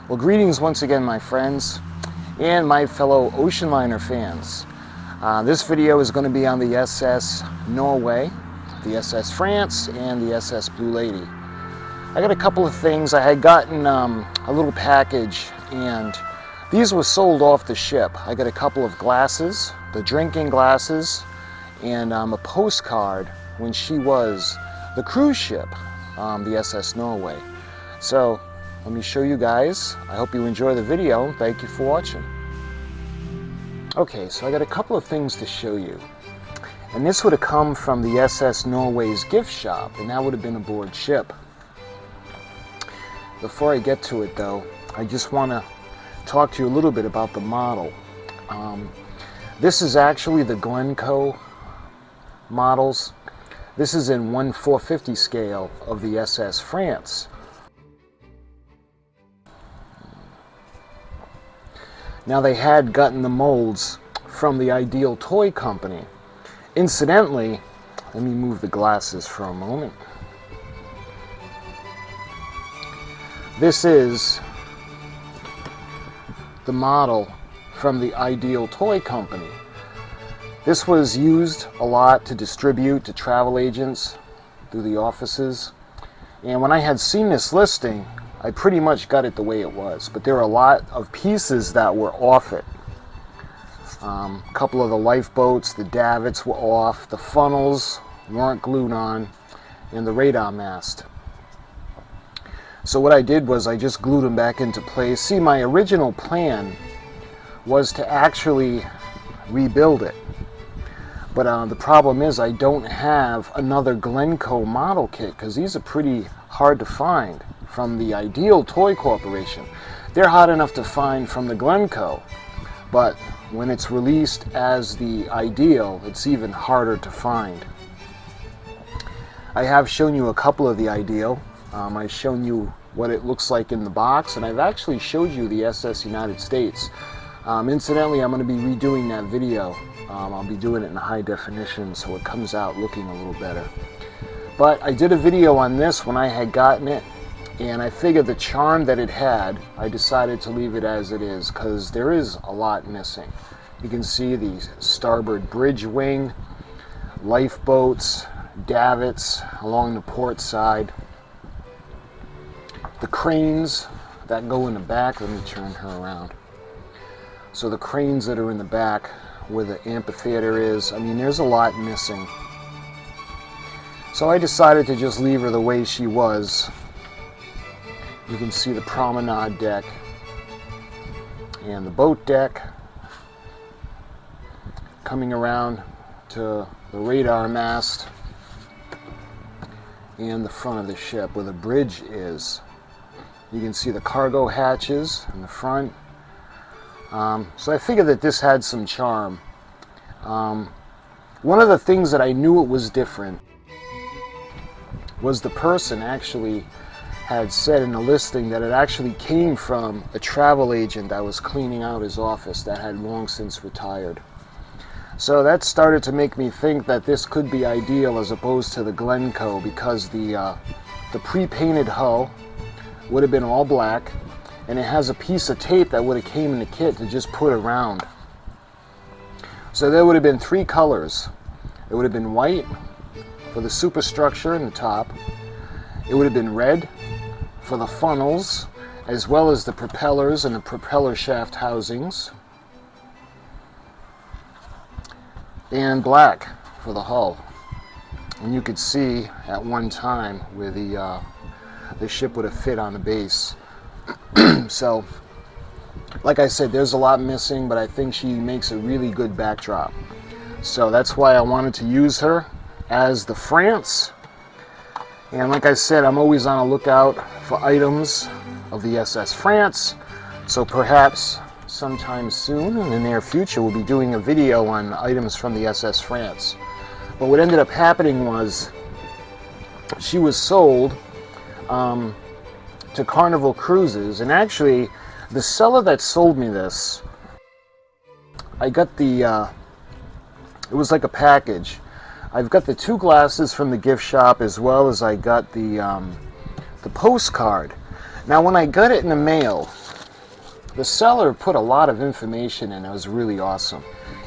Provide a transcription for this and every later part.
Well, greetings once again, my friends and my fellow ocean liner fans. This video is going to be on the SS Norway, the SS France, and the SS Blue Lady. I got a couple of things. I had gotten a little package, and these were sold off the ship. I got a couple of glasses, the drinking glasses, and a postcard when she was the cruise ship, the SS Norway. So let me show you guys. I hope you enjoy the video. Thank you for watching. Okay, so I got a couple of things to show you. And this would have come from the SS Norway's gift shop, and that would have been aboard ship. Before I get to it though, I just want to talk to you a little bit about the model. This is actually the Glencoe models. This is in 1/450 scale of the SS France. Now, they had gotten the molds from the Ideal Toy Company. Incidentally, let me move the glasses for a moment. This is the model from the Ideal Toy Company. This was used a lot to distribute to travel agents through the offices. And when I had seen this listing, I pretty much got it the way it was, but there were a lot of pieces that were off it. A couple of the lifeboats, the davits were off, the funnels weren't glued on, and the radar mast. So what I did was I just glued them back into place. See, my original plan was to actually rebuild it, but the problem is I don't have another Glencoe model kit, because these are pretty hard to find from the Ideal Toy Corporation. They're hard enough to find from the Glencoe, but when it's released as the Ideal, it's even harder to find. I have shown you a couple of the Ideal. I've shown you what it looks like in the box, and I've actually showed you the SS United States. Incidentally, I'm going to be redoing that video. I'll be doing it in high definition so it comes out looking a little better. But I did a video on this when I had gotten it, and I figured the charm that it had, I decided to leave it as it is, because there is a lot missing. You can see the starboard bridge wing, lifeboats, davits along the port side, the cranes that go in the back. Let me turn her around. So the cranes that are in the back where the amphitheater is, I mean, there's a lot missing. So I decided to just leave her the way she was. You can see the promenade deck and the boat deck coming around to the radar mast and the front of the ship where the bridge is. You can see the cargo hatches in the front. So I figured that this had some charm. One of the things that I knew it was different was the person actually had said in the listing that it actually came from a travel agent that was cleaning out his office that had long since retired. So that started to make me think that this could be Ideal as opposed to the Glencoe, because the pre-painted hull would have been all black, and it has a piece of tape that would have came in the kit to just put around. So there would have been three colors. It would have been white for the superstructure in the top. It would have been red for the funnels, as well as the propellers and the propeller shaft housings, and black for the hull. And you could see at one time where the ship would have fit on the base. So, like I said, there's a lot missing, but I think she makes a really good backdrop. So that's why I wanted to use her as the France. And like I said, I'm always on a lookout for items of the SS France. So perhaps sometime soon in the near future we'll be doing a video on items from the SS France. But what ended up happening was she was sold to Carnival Cruises, and actually the seller that sold me this, I got the it was like a package. I've got the two glasses from the gift shop, as well as I got the postcard. Now when I got it in the mail, The seller put a lot of information in. It was really awesome.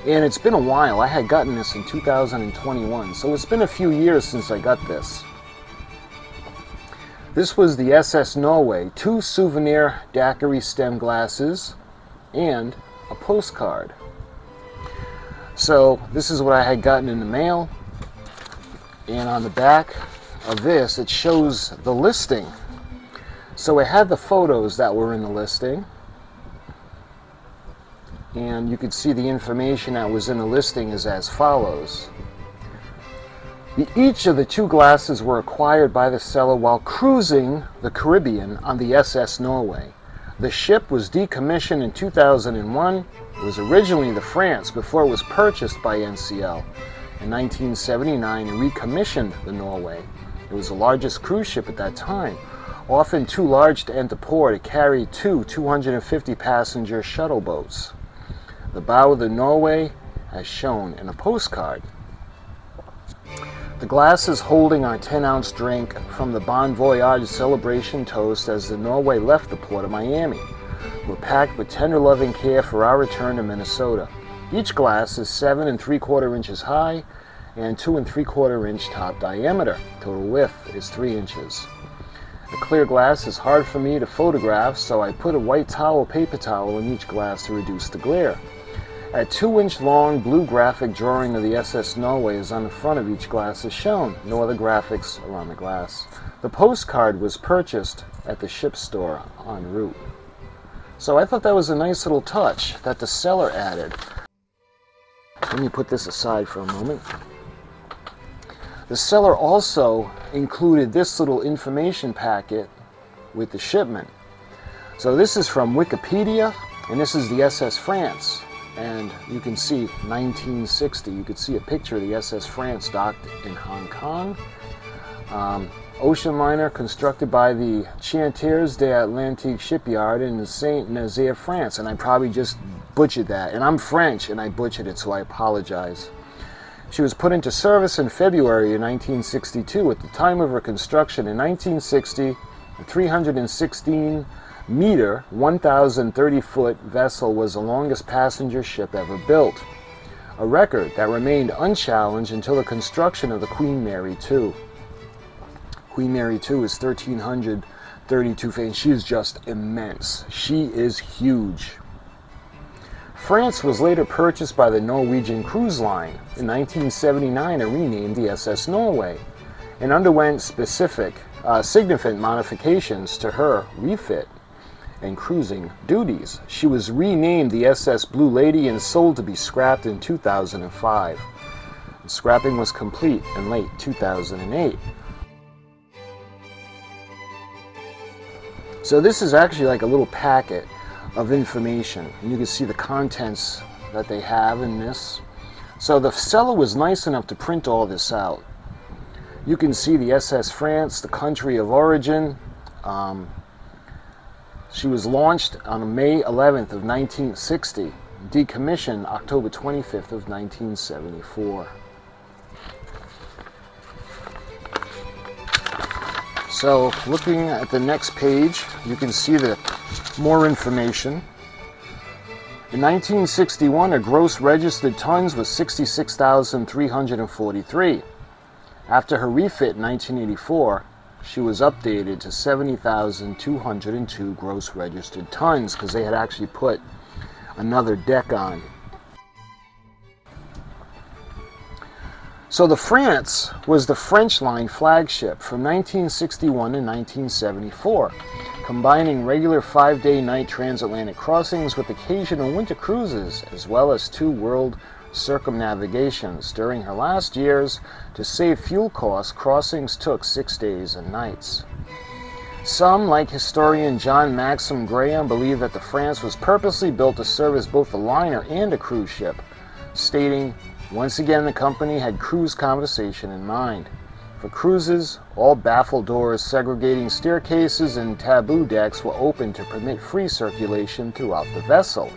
And it's been a while. I had gotten this in 2021, so it's been a few years since I got this. This was the SS Norway, 2 souvenir Daiquiri stem glasses, and a postcard. So this is what I had gotten in the mail. And on the back of this, it shows the listing. So it had the photos that were in the listing. And you could see the information that was in the listing is as follows. Each of the 2 glasses were acquired by the seller while cruising the Caribbean on the SS Norway. The ship was decommissioned in 2001. It was originally the France before it was purchased by NCL in 1979 and recommissioned the Norway. It was the largest cruise ship at that time, often too large to enter port to carry 2 250-passenger shuttle boats. The bow of the Norway as shown in a postcard. The glasses holding our 10-ounce drink from the Bon Voyage celebration toast as the Norway left the port of Miami were packed with tender loving care for our return to Minnesota. Each glass is 7 3/4 inches high and 2 3/4 inch top diameter. Total width is 3 inches. The clear glass is hard for me to photograph, so I put a white towel, paper towel in each glass to reduce the glare. A 2-inch long blue graphic drawing of the SS Norway is on the front of each glass as shown. No other graphics are on the glass. The postcard was purchased at the ship store en route. So I thought that was a nice little touch that the seller added. Let me put this aside for a moment. The seller also included this little information packet with the shipment. So this is from Wikipedia, and this is the SS France. And you can see 1960. You could see a picture of the SS France docked in Hong Kong. Ocean liner constructed by the Chantiers de Atlantique shipyard in Saint-Nazaire, France. And I probably just butchered that. And I'm French, and I butchered it, so I apologize. She was put into service in February of 1962. At the time of her construction in 1960, the 316-meter, 1,030-foot vessel was the longest passenger ship ever built, a record that remained unchallenged until the construction of the Queen Mary II. Queen Mary II is 1,332 feet, and she is just immense. She is huge. France was later purchased by the Norwegian Cruise Line in 1979 and renamed the SS Norway, and underwent significant modifications to her refit and cruising duties. She was renamed the SS Blue Lady and sold to be scrapped in 2005. The scrapping was complete in late 2008. So this is actually like a little packet of information, and you can see the contents that they have in this. So the seller was nice enough to print all this out. You can see the SS France, the country of origin. She was launched on May 11th of 1960, decommissioned October 25th of 1974. So looking at the next page, you can see the more information. In 1961, her gross registered tons was 66,343. After her refit in 1984, she was updated to 70,202 gross registered tons because they had actually put another deck on. So the France was the French line flagship from 1961 to 1974, combining regular 5-day night transatlantic crossings with occasional winter cruises, as well as 2 world circumnavigations. During her last years, to save fuel costs, crossings took 6 days and nights. Some, like historian John Maxim Graham, believe that the France was purposely built to service both a liner and a cruise ship, stating, once again the company had cruise conversation in mind. For cruises, all baffle doors, segregating staircases, and taboo decks were open to permit free circulation throughout the vessel.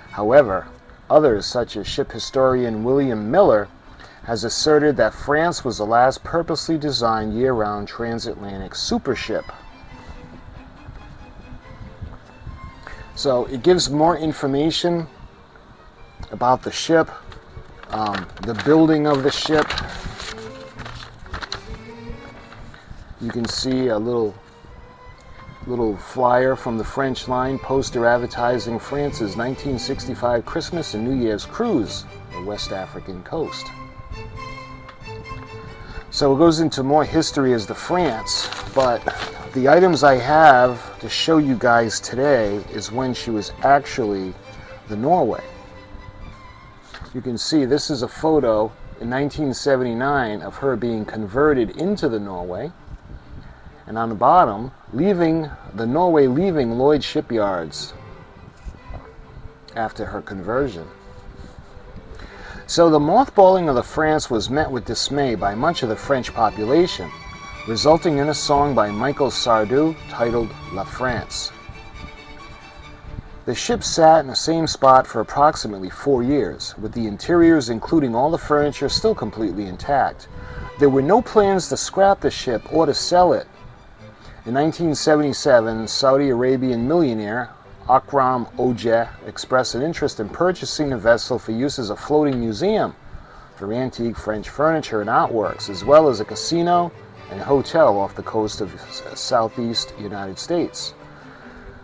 However, others, such as ship historian William Miller, has asserted that France was the last purposely designed year-round transatlantic supership. So it gives more information about the ship, the building of the ship. You can see a little flyer from the French line, poster advertising France's 1965 Christmas and New Year's cruise, the West African coast. So it goes into more history as the France, but the items I have to show you guys today is when she was actually the Norway. You can see this is a photo in 1979 of her being converted into the Norway. And on the bottom, the Norway leaving Lloyd shipyards after her conversion. So the mothballing of the France was met with dismay by much of the French population, resulting in a song by Michael Sardou titled La France. The ship sat in the same spot for approximately 4 years, with the interiors, including all the furniture, still completely intact. There were no plans to scrap the ship or to sell it. In 1977, Saudi Arabian millionaire Akram Ojeh expressed an interest in purchasing the vessel for use as a floating museum for antique French furniture and artworks, as well as a casino and hotel off the coast of southeast United States.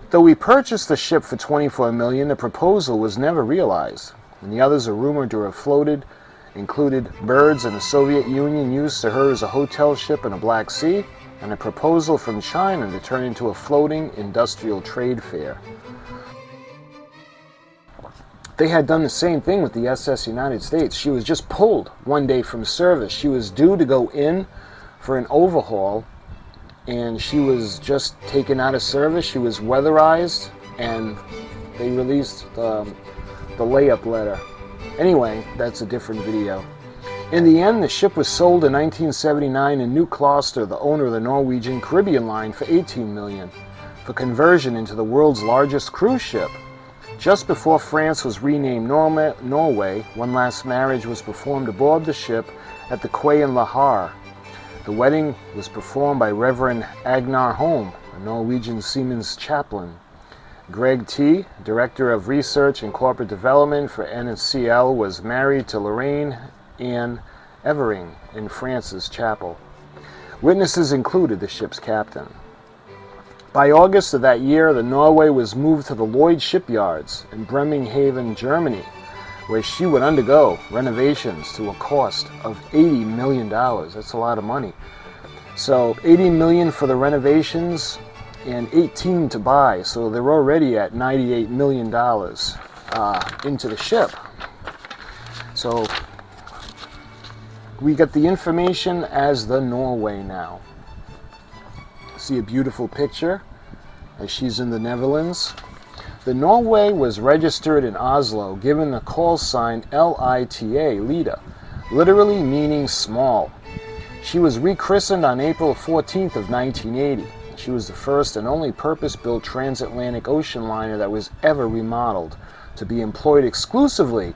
Though we purchased the ship for $24 million, the proposal was never realized, and the others are rumored to have floated included birds in the Soviet Union used to her as a hotel ship in the Black Sea, and a proposal from China to turn into a floating industrial trade fair. They had done the same thing with the SS United States. She was just pulled one day from service. She was due to go in for an overhaul, and she was just taken out of service. She was weatherized, and they released the layup letter. Anyway, that's a different video. In the end, the ship was sold in 1979 to New Kloster, the owner of the Norwegian Caribbean line, for $18 million for conversion into the world's largest cruise ship. Just before France was renamed Norway, one last marriage was performed aboard the ship at the quay in Lahar. The wedding was performed by Reverend Agnar Holm, a Norwegian seaman's chaplain. Greg T., Director of Research and Corporate Development for NCL, was married to Lorraine Anne Evering in France's chapel. Witnesses included the ship's captain. By August of that year, the Norway was moved to the Lloyd shipyards in Bremerhaven, Germany, where she would undergo renovations to a cost of $80 million. That's a lot of money. So $80 million for the renovations and $18 to buy. So they're already at $98 million into the ship. So we get the information as the Norway now. See a beautiful picture as she's in the Netherlands. The Norway was registered in Oslo, given the call sign LITA, Lita, literally meaning small. She was rechristened on April 14th of 1980. She was the first and only purpose-built transatlantic ocean liner that was ever remodeled to be employed exclusively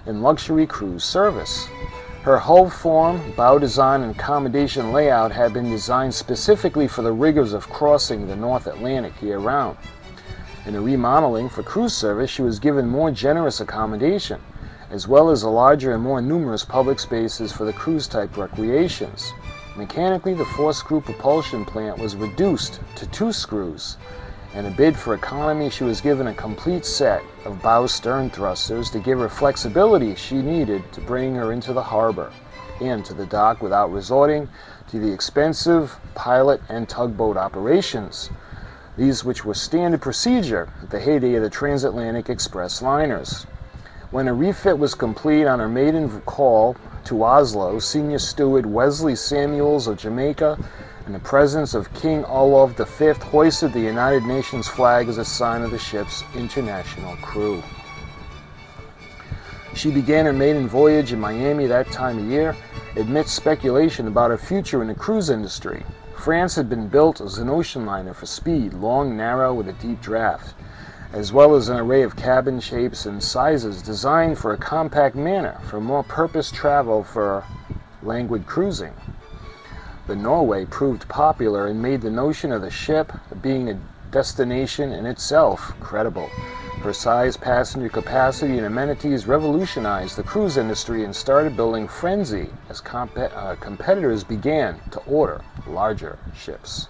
in luxury cruise service. Her hull form, bow design, and accommodation layout had been designed specifically for the rigors of crossing the North Atlantic year-round. In a remodeling for cruise service, she was given more generous accommodation, as well as a larger and more numerous public spaces for the cruise-type recreations. Mechanically, the 4-screw propulsion plant was reduced to 2 screws. In a bid for economy, she was given a complete set of bow stern thrusters to give her flexibility she needed to bring her into the harbor and to the dock without resorting to the expensive pilot and tugboat operations, these which were standard procedure at the heyday of the transatlantic express liners. When a refit was complete on her maiden call to Oslo, Senior Steward Wesley Samuels of Jamaica, in the presence of King Olaf V, hoisted the United Nations flag as a sign of the ship's international crew. She began her maiden voyage in Miami that time of year, amidst speculation about her future in the cruise industry. France had been built as an ocean liner for speed, long, narrow, with a deep draft, as well as an array of cabin shapes and sizes designed for a compact manner for more purpose travel for languid cruising. The Norway proved popular and made the notion of the ship being a destination in itself credible. Her size, passenger capacity, and amenities revolutionized the cruise industry and started building frenzy as competitors began to order larger ships.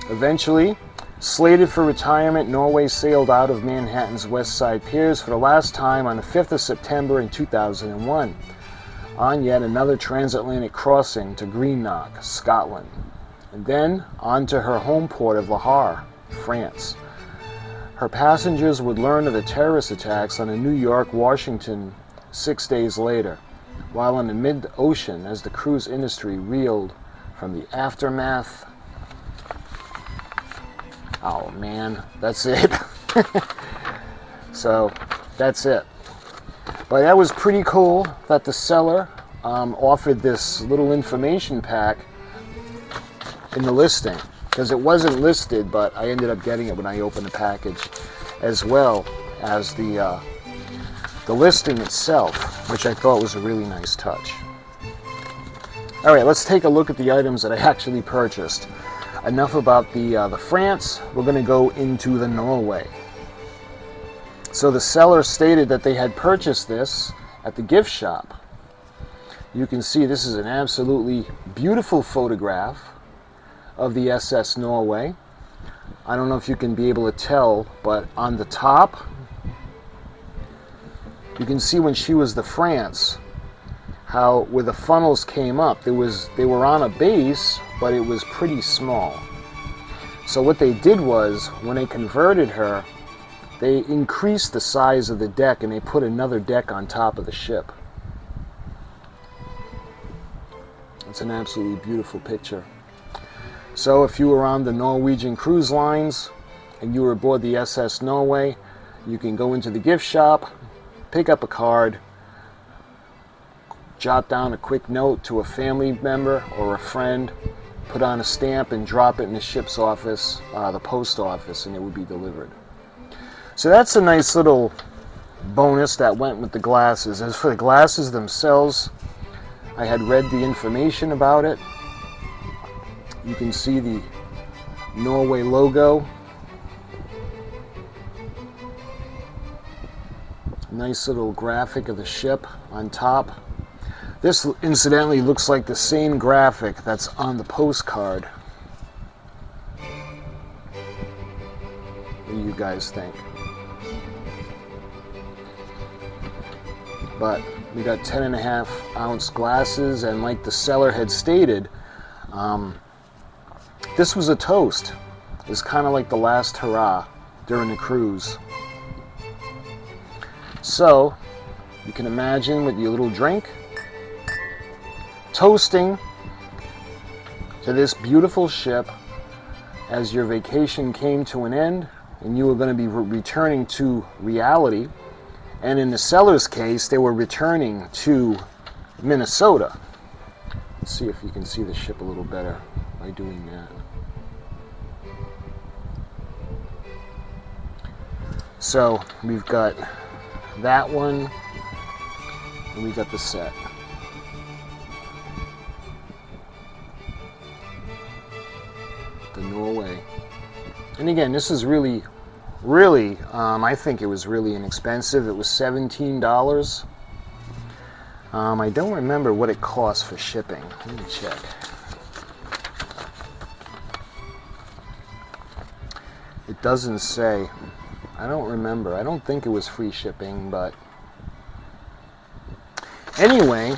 Eventually, slated for retirement, Norway sailed out of Manhattan's West Side piers for the last time on the 5th of September in 2001, on yet another transatlantic crossing to Greenock, Scotland, and then on to her home port of Le Havre, France. Her passengers would learn of the terrorist attacks on the New York, Washington 6 days later, while on the mid-ocean as the cruise industry reeled from the aftermath. Oh man, that's it. So, that's it. But that was pretty cool that the seller offered this little information pack in the listing, because it wasn't listed, but I ended up getting it when I opened the package, as well as the listing itself, which I thought was a really nice touch. All right, let's take a look at the items that I actually purchased. Enough about the France. We're going to go into the Norway. So the seller stated that they had purchased this at the gift shop. You can see this is an absolutely beautiful photograph of the SS Norway. I don't know if you can be able to tell, but on the top, you can see when she was the France, how where the funnels came up, they were on a base, but it was pretty small. So what they did was, when they converted her, they increased the size of the deck and they put another deck on top of the ship. It's an absolutely beautiful picture. So if you were on the Norwegian cruise lines and you were aboard the SS Norway, you can go into the gift shop, pick up a card, jot down a quick note to a family member or a friend, put on a stamp and drop it in the ship's office, the post office, and it would be delivered. So that's a nice little bonus that went with the glasses. As for the glasses themselves, I had read the information about it. You can see the Norway logo. Nice little graphic of the ship on top. This incidentally looks like the same graphic that's on the postcard. What do you guys think? But we got 10.5-ounce glasses, and like the seller had stated, this was a toast. It's kind of like the last hurrah during the cruise. So, you can imagine with your little drink, toasting to this beautiful ship as your vacation came to an end and you were going to be returning to reality. And in the seller's case, they were returning to Minnesota. Let's see if you can see the ship a little better by doing that. So we've got that one, and we've got the set. The Norway. And again, this is really, I think it was really inexpensive. It was $17. I don't remember what it cost for shipping. Let me check. It doesn't say. I don't remember. I don't think it was free shipping, but anyway,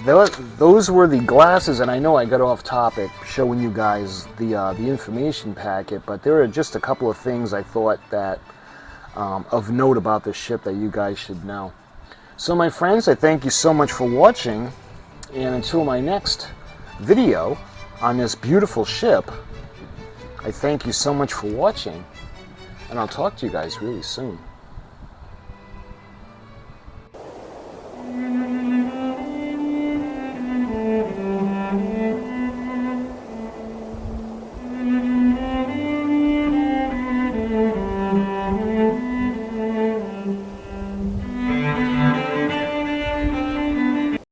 those were the glasses, and I know I got off topic showing you guys the information packet, but there are just a couple of things I thought that of note about this ship that you guys should know. So my friends, I thank you so much for watching, and until my next video on this beautiful ship, I thank you so much for watching, and I'll talk to you guys really soon.